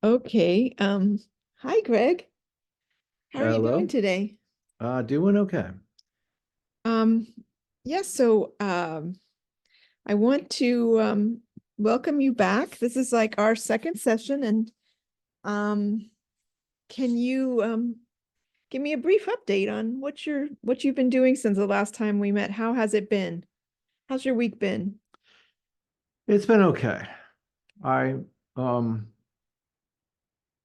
Okay. Hi, Greg. How are you doing Hello. today? Doing okay. Um, yes, I want to welcome you back. This is like our second session, and um, can you give me a brief update on what you've been doing since the last time we met? How has it been? How's your week been? It's been okay. I um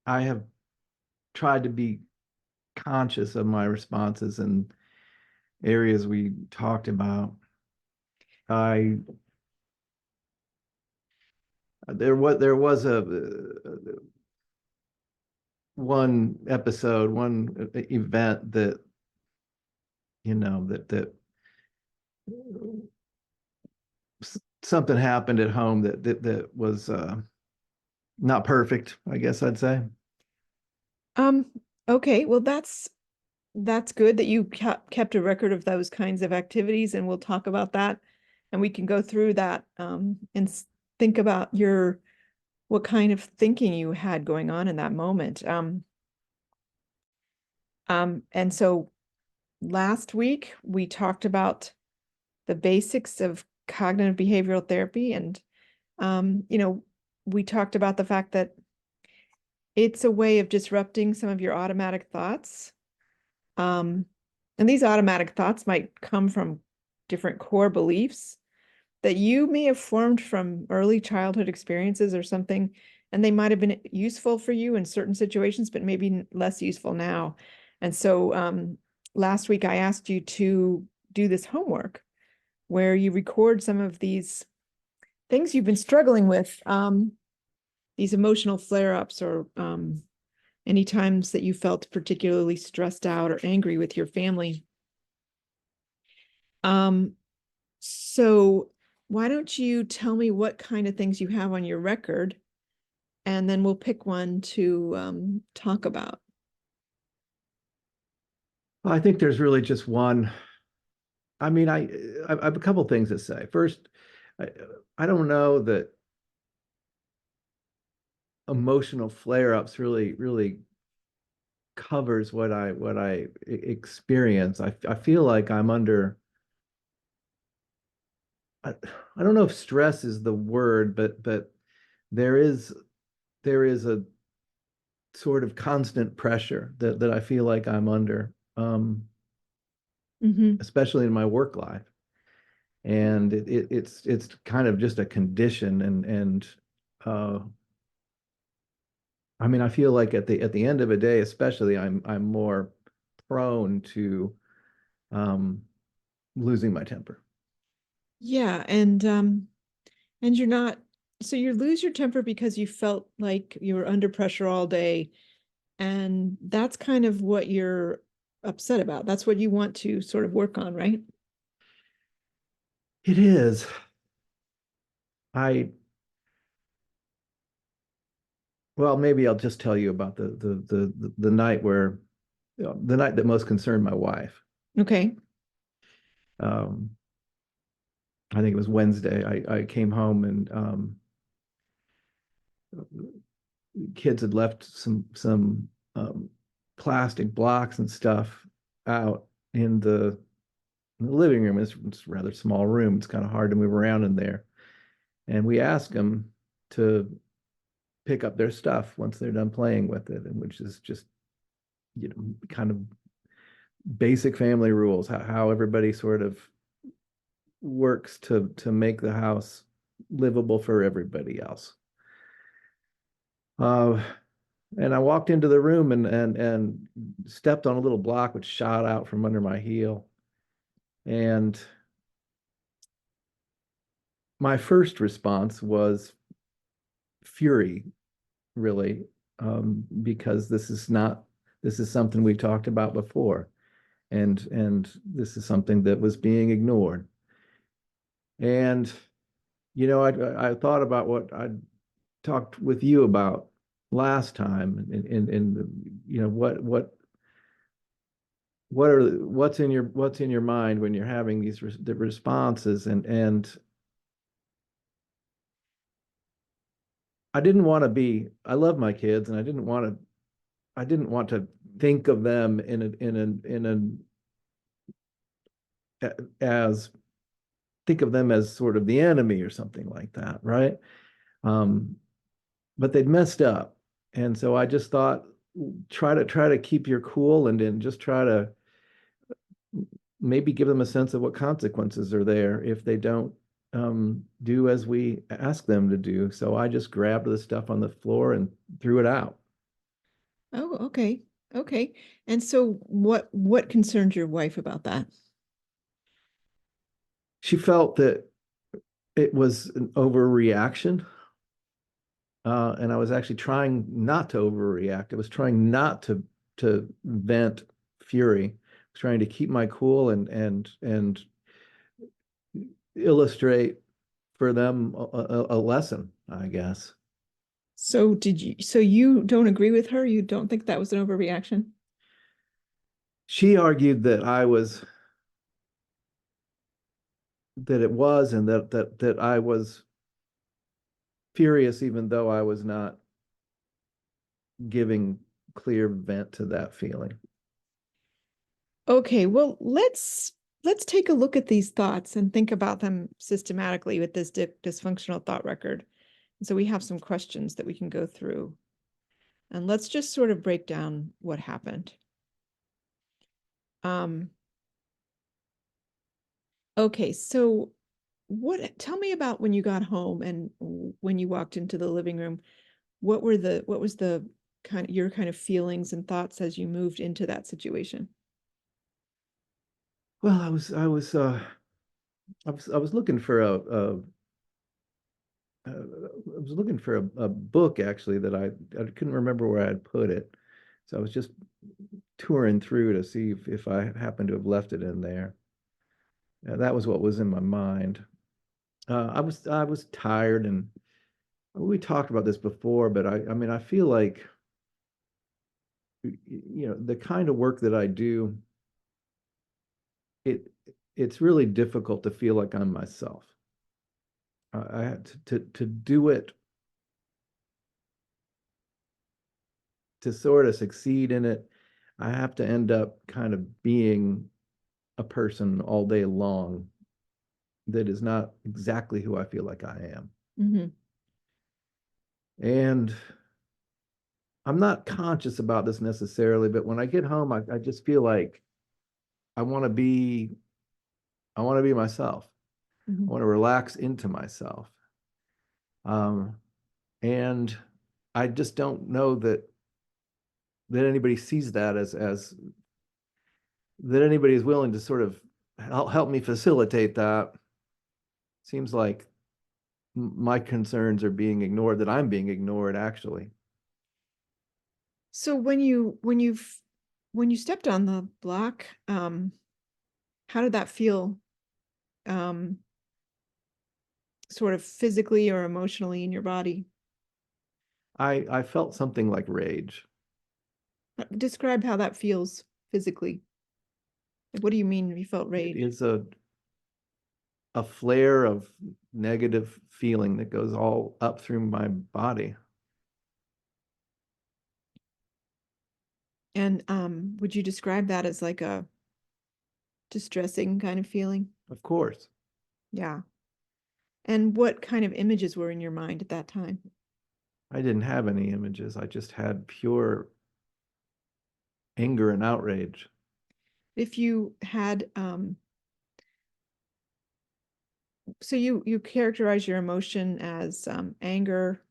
I have tried to be conscious of my responses in areas we talked about. I there was a one episode, one event that that something happened at home that was not perfect, I guess I'd say. Um, okay, well that's good that you kept a record of those kinds of activities, and we'll talk about that, and we can go through that and think about your what kind of thinking you had going on in that moment. And so last week we talked about the basics of cognitive behavioral therapy, and we talked about the fact that it's a way of disrupting some of your automatic thoughts. Um, and these automatic thoughts might come from different core beliefs that you may have formed from early childhood experiences or something, and they might have been useful for you in certain situations, but maybe less useful now. And so last week I asked you to do this homework where you record some of these things you've been struggling with, these emotional flare-ups or any times that you felt particularly stressed out or angry with your family. Um, so why don't you tell me what kind of things you have on your record, and then we'll pick one to talk about. I think there's really just one. I mean, I have a couple things to say. First, I, I don't know that emotional flare-ups really covers what I experience. I feel like I'm under I, I don't know if stress is the word, but there is there is a sort of constant pressure that I feel like I'm under, Mm-hmm. especially in my work life. And it's kind of just a condition and uh I mean, I feel like at the end of a day, especially, I'm more prone to um, losing my temper. Yeah, and you're not, so you lose your temper because you felt like you were under pressure all day, and that's kind of what you're upset about. That's what you want to sort of work on, right? It is. I well, maybe I'll just tell you about the night where the night that most concerned my wife. Okay. Um, I think it was Wednesday. I came home and kids had left some plastic blocks and stuff out in the living room. It's a rather small room. It's kind of hard to move around in there. And we asked them to pick up their stuff once they're done playing with it, and which is just, kind of basic family rules, how everybody sort of works to make the house livable for everybody else. Uh, and I walked into the room and stepped on a little block which shot out from under my heel. And my first response was fury, really, because this is something we talked about before, and this is something that was being ignored. And I thought about what I talked with you about last time, and what's in your mind when you're having the responses, and I didn't want to be, I love my kids and I didn't want to think of them as think of them as sort of the enemy or something like that, right? Um, but they'd messed up. And so I just thought, try to keep your cool and then just try to maybe give them a sense of what consequences are there if they don't do as we ask them to do. So I just grabbed the stuff on the floor and threw it out. Oh, okay. Okay. And so what concerned your wife about that? She felt that it was an overreaction. And I was actually trying not to overreact. I was trying not to vent fury. I was trying to keep my cool and illustrate for them a lesson, I guess. So you don't agree with her? You don't think that was an overreaction? She argued that I was that it was and that I was furious even though I was not giving clear vent to that feeling. Okay, well, let's take a look at these thoughts and think about them systematically with this dysfunctional thought record. And so we have some questions that we can go through. And let's just sort of break down what happened. Um, okay, so tell me about when you got home and when you walked into the living room. What was the your kind of feelings and thoughts as you moved into that situation? Well, I was looking for I was looking for a book actually that I couldn't remember where I had put it. So I was just touring through to see if I happened to have left it in there. That was what was in my mind. I was tired, and we talked about this before, but I mean I feel like the kind of work that I do, it it's really difficult to feel like I'm myself. I had to do it, to sort of succeed in it. I have to end up kind of being a person all day long that is not exactly who I feel like I am. Mm-hmm. And I'm not conscious about this necessarily, but when I get home, I just feel like I want to be I want to be myself. I Mm-hmm. want to relax into myself. Um, and I just don't know that anybody sees that as that anybody is willing to sort of help me facilitate that. Seems like my concerns are being ignored, that I'm being ignored actually. So when you stepped on the block, how did that feel, um, sort of physically or emotionally in your body? I felt something like rage. Describe how that feels physically. Like, what do you mean you felt It rage? is a flare of negative feeling that goes all up through my body. And would you describe that as like a distressing kind of feeling? Of course, Yeah. And what kind of images were in your mind at that time? I didn't have any images. I just had pure anger and outrage. If you had, so you characterize your emotion as anger,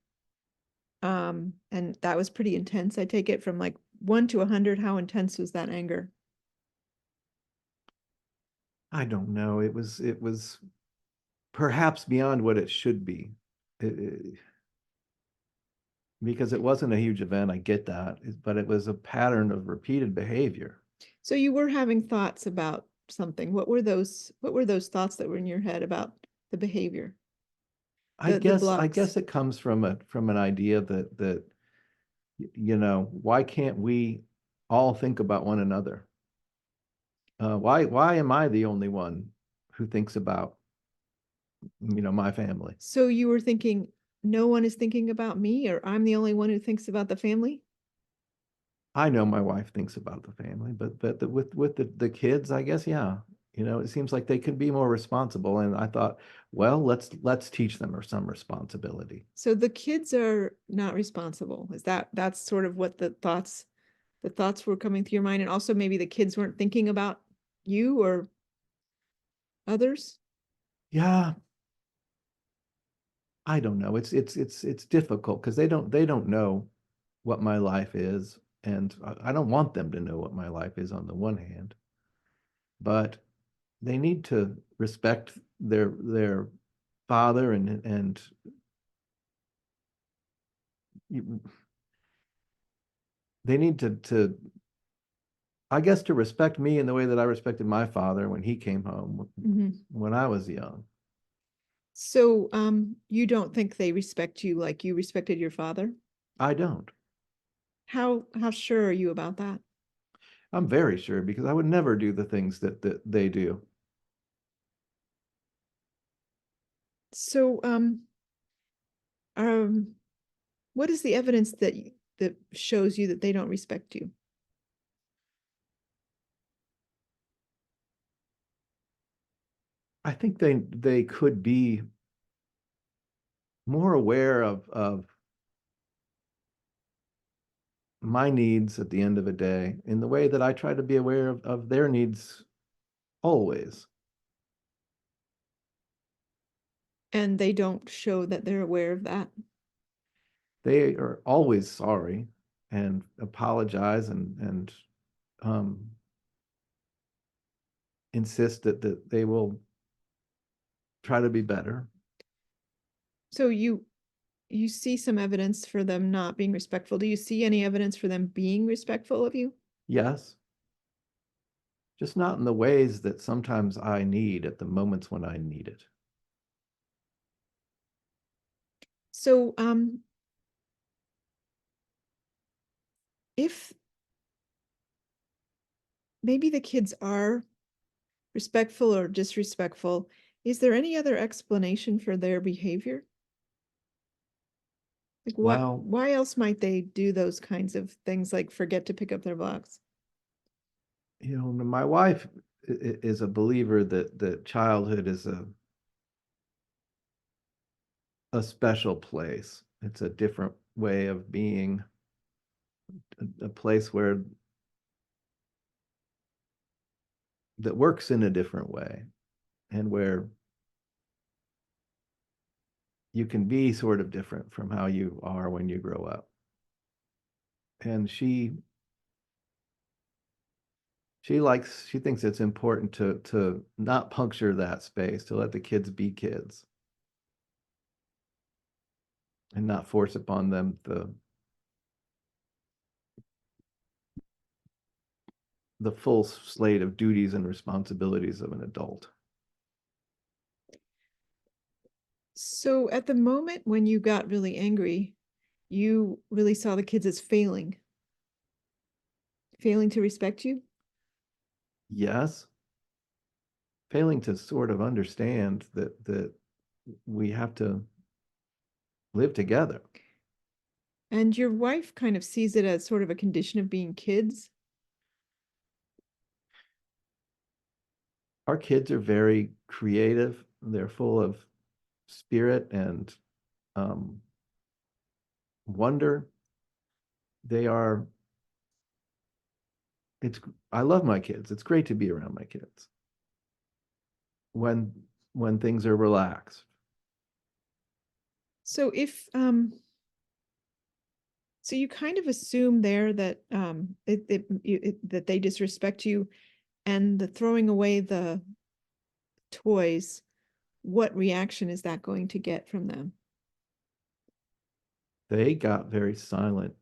and that was pretty intense. I take it from like 1 to 100. How intense was that anger? I don't know. It was perhaps beyond what it should be. Because it wasn't a huge event, I get that, but it was a pattern of repeated behavior. So you were having thoughts about something. What were those thoughts that were in your head about the behavior, the I blocks? guess it comes from an idea that why can't we all think about one another? Why am I the only one who thinks about my family? So you were thinking no one is thinking about me, or I'm the only one who thinks about the family? I know my wife thinks about the family, but with the kids, I guess, yeah. You know, it seems like they could be more responsible. And I thought, well, let's teach them some responsibility. So the kids are not responsible. Is that's sort of what the thoughts were coming through your mind? And also maybe the kids weren't thinking about you or others? Yeah, I don't know. It's difficult because they don't know what my life is, and I don't want them to know what my life is on the one hand, but they need to respect their father and they need to I guess to respect me in the way that I respected my father when he came home Mhm. when I was young. So, you don't think they respect you like you respected your father? I don't. How sure are you about that? I'm very sure because I would never do the things that they do. So, um, what is the evidence that shows you that they don't respect you? I think they could be more aware of my needs at the end of a day in the way that I try to be aware of their needs always. And they don't show that they're aware of that. They are always sorry and apologize and um, insist that they will try to be better. So you see some evidence for them not being respectful. Do you see any evidence for them being respectful of you? Yes, just not in the ways that sometimes I need at the moments when I need it. So, if maybe the kids are respectful or disrespectful, is there any other explanation for their behavior? Like Well, why else might they do those kinds of things like forget to pick up their box? you know, my wife is a believer that childhood is a special place. It's a different way of being, a place where that works in a different way and where you can be sort of different from how you are when you grow up. And she thinks it's important to not puncture that space, to let the kids be kids and not force upon them the full slate of duties and responsibilities of an adult. So at the moment when you got really angry, you really saw the kids as failing to respect you. Yes, failing to sort of understand that we have to live together. And your wife kind of sees it as sort of a condition of being kids. Our kids are very creative. They're full of spirit and um, wonder. They are. It's. I love my kids. It's great to be around my kids when things are relaxed. So if so you kind of assume there that that they disrespect you, and the throwing away the toys, what reaction is that going to get from them? They got very silent.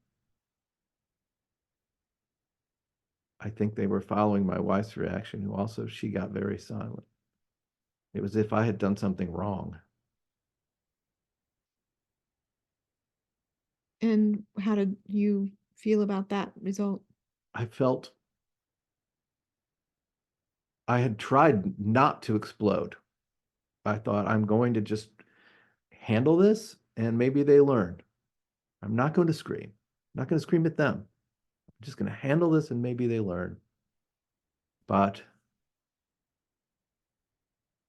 I think they were following my wife's reaction, who also she got very silent. It was if I had done something wrong. And how did you feel about that result? I felt I had tried not to explode. I thought I'm going to just handle this and maybe they learned. I'm not going to scream. I'm not going to scream at them. I'm just going to handle this and maybe they learn. But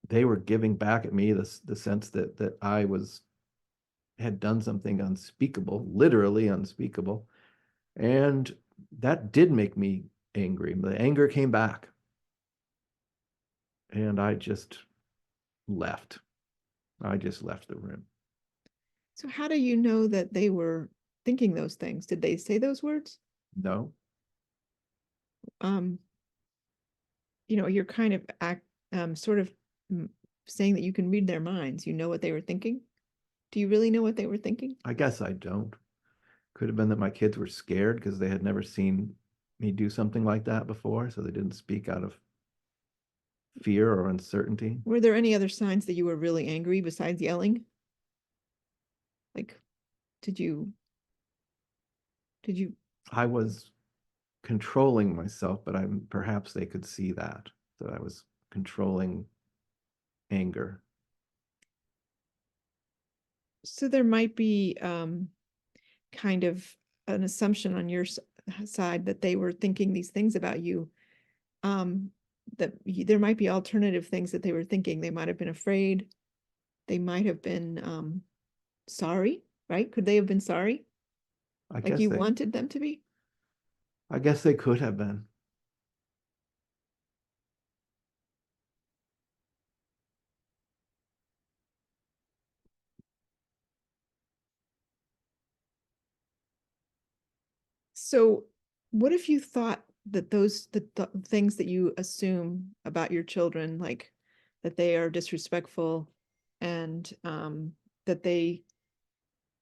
they were giving back at me the sense that I had done something unspeakable, literally unspeakable. And that did make me angry. The anger came back. And I just left. I just left the room. So how do you know that they were thinking those things? Did they say those words? No, Um, you're kind of sort of saying that you can read their minds. You know what they were thinking. Do you really know what they were thinking? I guess I don't. Could have been that my kids were scared because they had never seen me do something like that before, so they didn't speak out of fear or uncertainty. Were there any other signs that you were really angry besides yelling? Like, did you did you I was controlling myself, but perhaps they could see that I was controlling anger. so there might be kind of an assumption on your side that they were thinking these things about you, that there might be alternative things that they were thinking. They might have been afraid. They might have been sorry, right? Could they have been sorry? I Like guess you they wanted them to be? I guess they could have been. So what if you thought that the things that you assume about your children, like that they are disrespectful and that they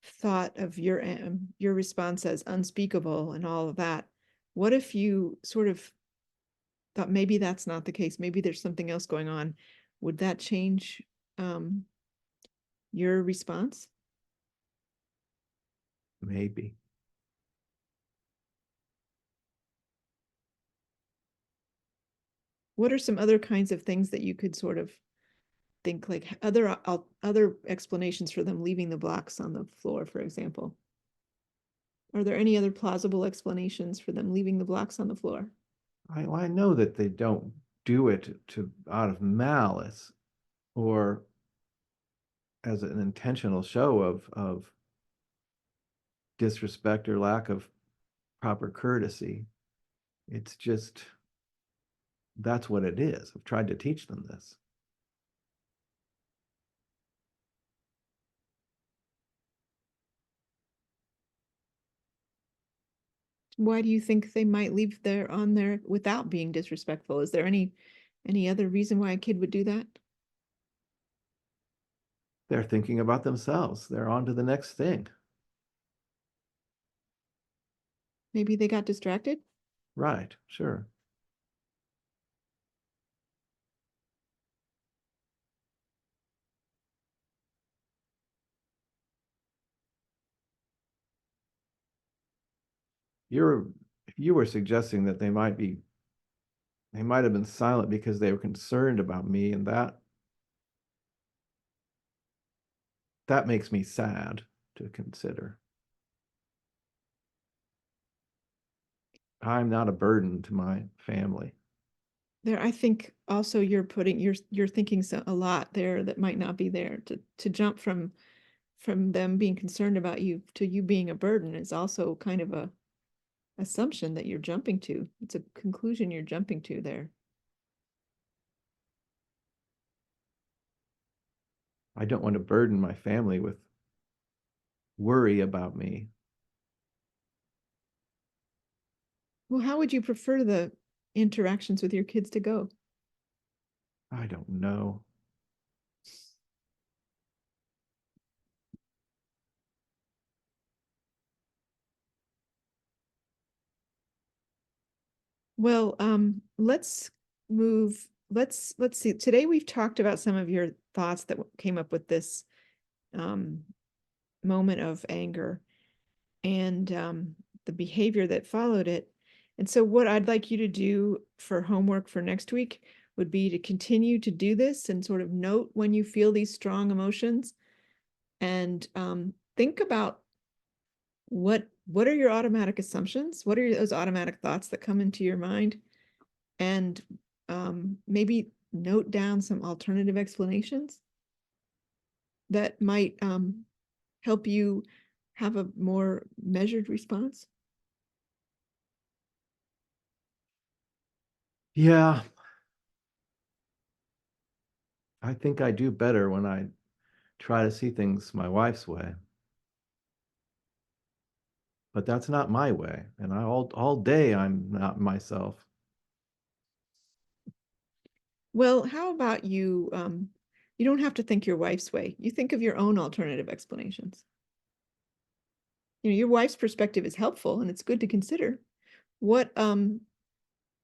thought of your response as unspeakable and all of that, what if you sort of thought maybe that's not the case, maybe there's something else going on? Would that change um, your response? Maybe. What are some other kinds of things that you could sort of think, like other explanations for them leaving the blocks on the floor, for example? Are there any other plausible explanations for them leaving the blocks on the floor? I know that they don't do it to out of malice or as an intentional show of disrespect or lack of proper courtesy. It's just that's what it is. I've tried to teach them this. Why do you think they might leave there on there without being disrespectful? Is there any other reason why a kid would do that? They're thinking about themselves. They're on to the next thing. Maybe they got distracted? Right, sure. You're you were suggesting that they might have been silent because they were concerned about me, and that makes me sad to consider. I'm not a burden to my family. There, I think also you're thinking a lot there that might not be there. To jump from them being concerned about you to you being a burden is also kind of a assumption that you're jumping to. It's a conclusion you're jumping to there. I don't want to burden my family with worry about me. Well, how would you prefer the interactions with your kids to go? I don't know. Well, let's see. Today we've talked about some of your thoughts that came up with this um, moment of anger and the behavior that followed it. And so what I'd like you to do for homework for next week would be to continue to do this and sort of note when you feel these strong emotions and think about what are your automatic assumptions? What are those automatic thoughts that come into your mind? And maybe note down some alternative explanations that might help you have a more measured response. Yeah, I think I do better when I try to see things my wife's way. But that's not my way, and all day I'm not myself. Well, how about you don't have to think your wife's way. You think of your own alternative explanations. You know, your wife's perspective is helpful and it's good to consider. What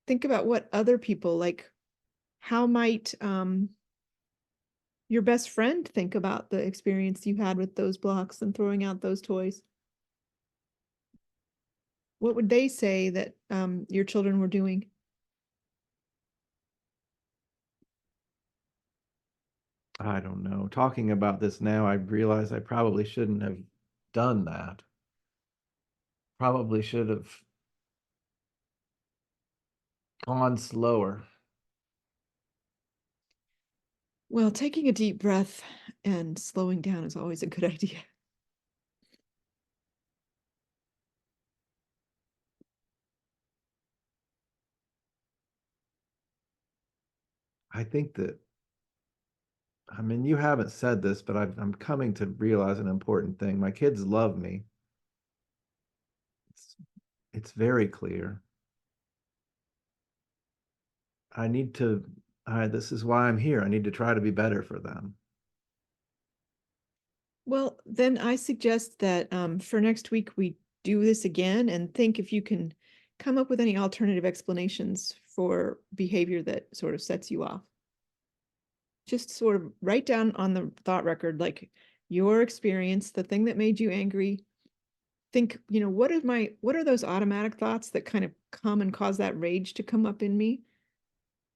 think about what other people like, how might your best friend think about the experience you had with those blocks and throwing out those toys? What would they say that your children were doing? I don't know. Talking about this now, I realize I probably shouldn't have done that. Probably should have gone slower. Well, taking a deep breath and slowing down is always a good idea. I think that, I mean, you haven't said this, but I'm coming to realize an important thing. My kids love me. It's, it's very clear. I need to, this is why I'm here. I need to try to be better for them. Well, then I suggest that for next week we do this again and think if you can come up with any alternative explanations for behavior that sort of sets you off. Just sort of write down on the thought record, like your experience, the thing that made you angry. Think, what are those automatic thoughts that kind of come and cause that rage to come up in me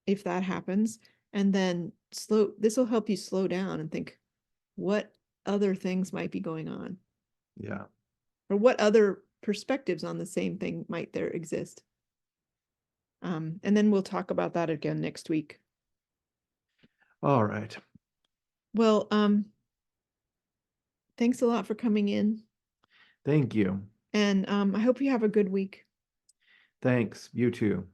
if that happens? And then this will help you slow down and think, what other things might be going on? Yeah. Or what other perspectives on the same thing might there exist? And then we'll talk about that again next week. All right. Well, thanks a lot for coming in. Thank you. And I hope you have a good week. Thanks. You too.